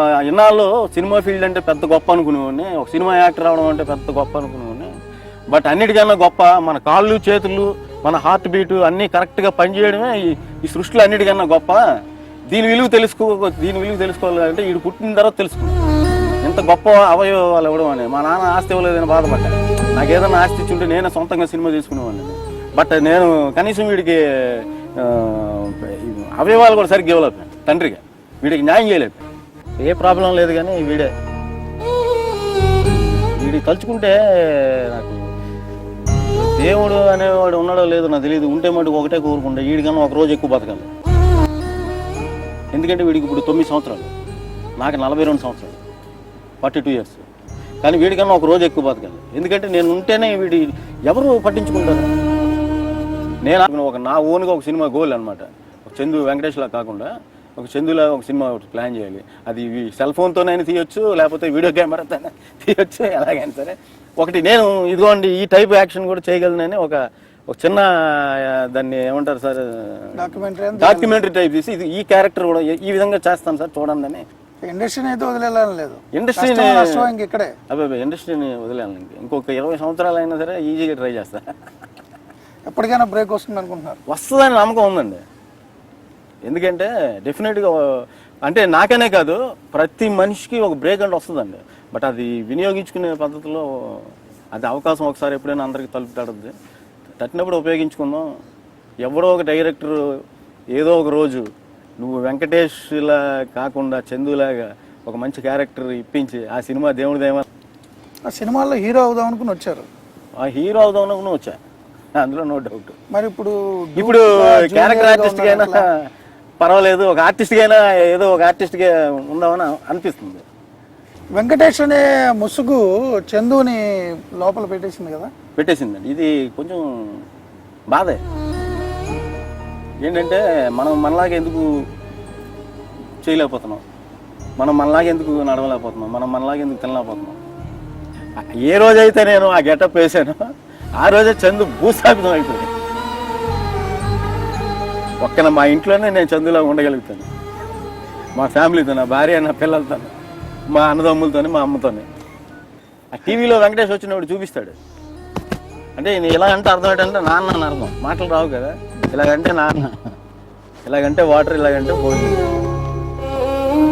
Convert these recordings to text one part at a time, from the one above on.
ఇన్నాళ్ళు cinema field అంటే పెద్ద గొప్ప అనుకునేవాడిని, ఒక సినిమా యాక్టర్ అవడం అంటే పెద్ద గొప్ప అనుకునేవాడిని. బట్ అన్నిటికన్నా గొప్ప మన కాళ్ళు చేతులు మన హార్ట్ బీటు అన్నీ కరెక్ట్గా పనిచేయడమే ఈ సృష్టిలో అన్నిటికన్నా గొప్ప. దీని విలువ తెలుసుకోవాలంటే వీడు పుట్టిన తర్వాత తెలుసుకున్నాను ఎంత గొప్ప అవయవాలు ఇవ్వడం అని. మా నాన్న ఆస్తి ఇవ్వలేదని బాధపడ్డా. నాకు ఏదైనా ఆస్తి ఇచ్చి ఉంటే నేనే సొంతంగా సినిమా తీసుకునేవాడిని. బట్ నేను కనీసం వీడికి అవయవాలు కూడా సరిగ్గా ఇవ్వలేకపోయాను. తండ్రిగా వీడికి న్యాయం చేయలేకపోయాను. ఏ ప్రాబ్లం లేదు, కానీ వీడి తలుచుకుంటే నాకు దేవుడు అనేవాడు ఉన్నాడో లేదో నాకు తెలియదు. ఉంటే మటుకు ఒకటే కోరుకుంటా, వీడికన్నా ఒక రోజు ఎక్కువ బతకాలి. ఎందుకంటే వీడికి ఇప్పుడు 9 సంవత్సరాలు, నాకు 42 సంవత్సరాలు, 42 years. కానీ వీడికన్నా ఒక రోజు ఎక్కువ బతకాలి. ఎందుకంటే నేను ఉంటేనే వీడి ఎవరు పట్టించుకుంటారు. నేను నా ఓన్గా ఒక సినిమా గోల్ అనమాట. ఒక చందు వెంకటేష్లా కాకుండా ఒక చందులా ఒక సినిమా ప్లాన్ చేయాలి. అది సెల్ ఫోన్తోనైనా తీయొచ్చు, లేకపోతే వీడియో కెమెరాతోనే తీయొచ్చు, ఎలాగైనా సరే. ఒకటి నేను ఇదిగోండి ఈ టైప్ యాక్షన్ కూడా చేయగలనని ఒక చిన్న దాన్ని ఏమంటారు సార్, డాక్యుమెంటరీ టైప్ తీసి ఈ క్యారెక్టర్ కూడా ఈ విధంగా చేస్తాను సార్ చూడండి అని. ఇండస్ట్రీని అయితే వదిలేయాలని లేదు. ఇండస్ట్రీని వదిలేయాలి. ఇంకొక 20 సంవత్సరాలు అయినా సరే ఈజీగా ట్రై చేస్తా. ఎప్పటికైనా బ్రేక్ వస్తుంది అనుకుంటున్నారు? వస్తుందని నమ్మకం ఉందండి. ఎందుకంటే డెఫినెట్గా అంటే నాకనే కాదు, ప్రతి మనిషికి ఒక బ్రేక్ అంటే వస్తుందండి. బట్ అది వినియోగించుకునే పద్ధతిలో అది అవకాశం ఒకసారి ఎప్పుడైనా అందరికీ తలుపు తడుద్ది. తట్టినప్పుడు ఉపయోగించుకుందాం. ఎవడో ఒక డైరెక్టర్ ఏదో ఒక రోజు నువ్వు వెంకటేష్లా కాకుండా చందులాగా ఒక మంచి క్యారెక్టర్ ఇప్పించి ఆ సినిమా దేవుడిదేమో. ఆ సినిమాలో హీరో అవుదాం అనుకుని వచ్చారు. ఆ హీరో అవుదాం అనుకుని వచ్చా, అందులో నో డౌట్. మరి ఇప్పుడు క్యారెక్టర్ ఆర్టిస్ట్గా అయినా పర్వాలేదు, ఒక ఆర్టిస్ట్గా అయినా ఏదో ఒక ఆర్టిస్ట్గా ఉందామని అనిపిస్తుంది. వెంకటేష్ అనే ముసుగు చందుని లోపల పెట్టేసింది కదా? పెట్టేసిందండి. ఇది కొంచెం బాధే. ఏంటంటే మనం మనలాగా ఎందుకు చేయలేకపోతున్నాం, మనం మనలాగా ఎందుకు నడవలేకపోతున్నాం, మనం మనలాగా ఎందుకు తినలేకపోతున్నాం. ఏ రోజైతే నేను ఆ గెటప్ వేసానో ఆ రోజే చందు భూస్థాపితం అయిపోయింది. ఒక్కన మా ఇంట్లోనే నేను చందులా ఉండగలుగుతాను, మా ఫ్యామిలీతో, నా భార్య, నా పిల్లలతో, మా అన్నదమ్ములతో, మా అమ్మతోనే. ఆ టీవీలో వెంకటేష్ వచ్చినప్పుడు చూపిస్తాడు. అంటే ఇలా అంటే అర్థం ఏంటంటే నాన్న అని అర్థం. మాటలు రావు కదా. ఇలాగంటే నాన్న, ఇలాగంటే వాటర్, ఇలాగంటే భోజనం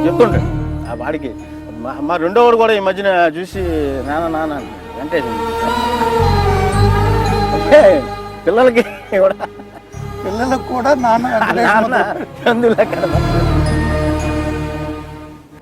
చెప్తుంటాడు. ఆ వాడికి మా రెండోవాడు కూడా ఈ మధ్యన చూసి నాన్న నాన్న వెంకటేష్. పిల్లలకు కూడా నాన్న చందులా